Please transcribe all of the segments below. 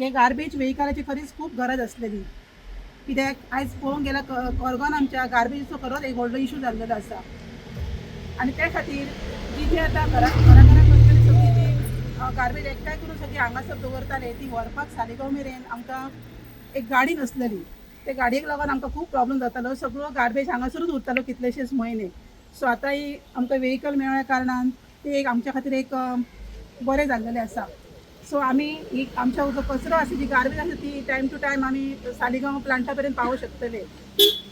हे गार्बेज व्हेकलाची खरीच खूप गरज असलेली, कित्याक आयज पळोवंक गेल्यार कोरगांवान आमच्या गार्बेजीचो खरोच एक व्हडलो इशू जाल्लेलो आसा. आणि त्या खातीर जी आतां घरा करतली सगळी जी गार्बेज एकठांय करून सगळी हांगासर दवरताले ती व्हरपाक सालिगांव मेरेन आमकां एक गाडी नसलेली. ते गाडयेक लागून आमकां खूब प्रॉब्लम जातालो. सगळो गार्बेज हांगासरूच उरतालो कितलेशेच म्हयने. सो आतां ही आमकां व्हेकल मेळ्ळ्या कारणान ते एक आमच्या खातीर एक बरें जाल्लेलें आसा. सो आमी ही आमच्या जो कचरो आसा जी गार्बेज आसा ती टायम टू टायम आमी सालिगांव प्लांटा पर्यंत पावोवंक शकतले.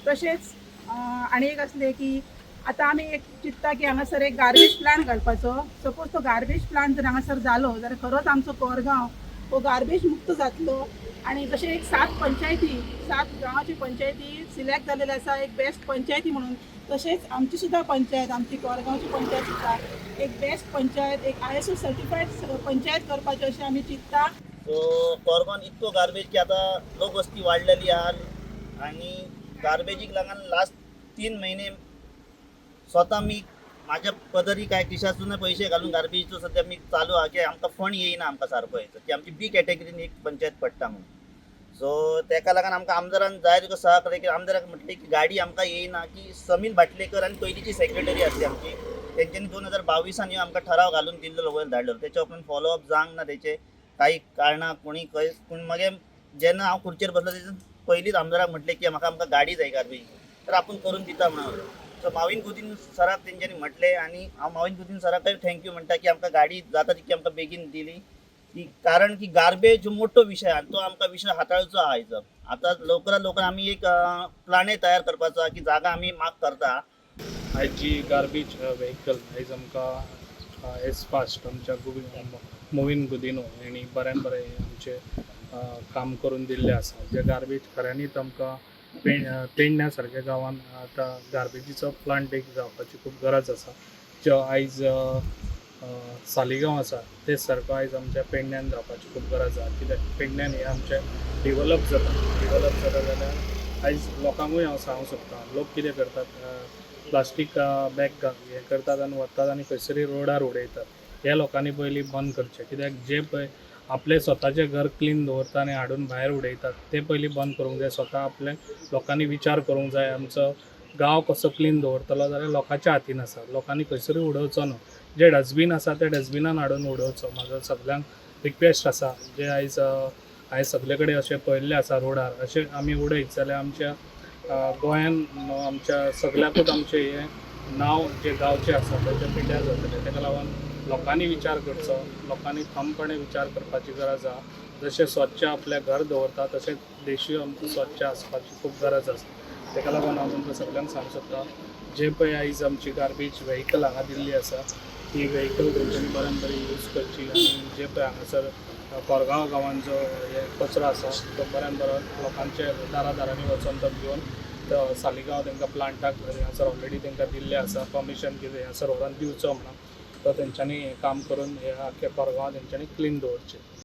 तशेंच आनी एक आसलें की आतां आमी एक चिंतता की हांगासर एक गार्बेज प्लांट घालपाचो. सपोज तो गार्बेज प्लांट जर हांगासर जालो जाल्यार खरोच आमचो कोरगांव हो गार्बेज मुक्त जातलो. आणि जशें एक 7 गांवाची पंचायती सिलेक्ट जाल्लेले आसा एक बेस्ट पंचायती म्हणून, तशेंच आमची सुद्दां पंचायत, आमची कोरगांवची पंचायत सुद्दां एक बेस्ट पंचायत, एक ISO सर्टिफाईड पंचायत करपाची अशें आमी चिंतता. सो कोरगांवान इतको गार्बेज की आतां लोकवस्ती वाडलेली आहा आणि गार्बेजीक लागून लास्ट 3 महिने स्वतः मी माझ्या पदरी काय खिशातून पैसे घालून गार्बेजीचो सध्या मी चालू आहा की आमकां फंड येयना आमकां सारको यायचो की आमची बी कॅटेगरीन एक पंचायत पडटा म्हणून. सो तेका लागून आमकां आमदारान जाय तुका सहकार्य केलें. आमदाराक म्हटलें की गाडी आमकां येयना की समील भाटलेकर आनी पयलींची सेक्रेटरी आसली आमची तेंच्यांनी 2022 ह्यो आमकां ठराव घालून दिल्लो वयर धाडलेलो. तेच्या उपरांत फॉलोअप जावंक ना तेचे काही कारणां कोणी खंय. पूण मागीर जेन्ना हांव खुर्चेर बसलो तेच्या पयलींच आमदाराक म्हटलें की म्हाका आमकां गाडी जाय गार्बेज, तर आपूण करून दिता म्हणून. सो माविन गुदीन सराक तेंच्यांनी म्हटलें आनी हांव माविन गुदीन सराकय थँक्यू म्हणटा की आमकां गाडी जाता तितकी आमकां बेगीन दिली. की कारण की गार्बेज हो मोठो विशय आहा, तो आमकां विशय हाताळचो आहा आयज. आतां लवकरात लवकर आमी एक प्लानय तयार करपाचो आहा की जागा आमी माग करता. आयज जी गार्बेज व्हेकल आयज आमकां एज फास्ट आमच्या मोविन गुदिनो हेणी बरें आमचे काम करून दिल्लें आसा. जे गार्बेज खऱ्यांनीच आमकां पेडण्या सारक्या गांवान आतां गार्बेजीचो प्लांट एक जावपाची खूब गरज आसा. जो आयज सालिगांव आसा तेच सारको आयज आमच्या पेडण्यान जावपाची खूब गरज आहा. कित्याक पेडण्यान हें आमचें डिवलप जाता जाल्यार आयज लोकांकूय हांव सांगूंक सोदतां. लोक कितें करतात, प्लास्टीक बॅग हें करतात आनी वतात आनी खंयसरी रोडार उडयतात. हे लोकांनी पयलीं बंद करचें. कित्याक जे पळय आपलें स्वताचें घर क्लीन दवरता आनी हाडून भायर उडयतात ते पयलीं बंद करूंक जाय. स्वता आपले लोकांनी विचार करूंक जाय. आमचो गांव कसो क्लीन दवरतलो जाल्यार लोकांच्या हातीन आसा. लोकांनी खंयसरूय उडोवचो ना. जे डस्टबीन आसा ते डस्टबिनान हाडून उडोवचो. म्हाजो सगळ्यांक रिक्वेस्ट आसा. जे आयज सगळे कडेन अशें पयल्लें आसा रोडार अशें आमी उडयत जाल्यार आमच्या गोंयान आमच्या सगळ्याकूच आमचें हें नांव जे गांवचें आसा तेचें पिड्ड्यार जातलें. तेका लागून लोकांनी विचार करचो. लोकांनी ठामपणे विचार करपाची गरज आहा. जशें स्वच्छ आपलें घर दवरता तशेंच देशूय आमचो स्वच्छ आसपाची खूब गरज आसा. तेका लागून हांव तुमकां सगळ्यांक सांगूंक सोदतां, जे पळय आयज आमची गार्बेज व्हेकल हांगा दिल्ली आसा ती व्हेकल तेंच्यांनी बरें यूज करची. आनी जे पळय हांगासर कोरगांव गांवान जो हे कचरो आसा तो बरो लोकांच्या दारांनी वचून तो घेवन सालिगांव तांकां प्लांटाक हांगासर ऑलरेडी तांकां दिल्लें आसा परमिशन की हांगासर व्हरोन दिवचो म्हणून. तो तेंच्यांनी काम करून हे आख्या कोरगांवां तेंच्यांनी क्लीन दवरचें.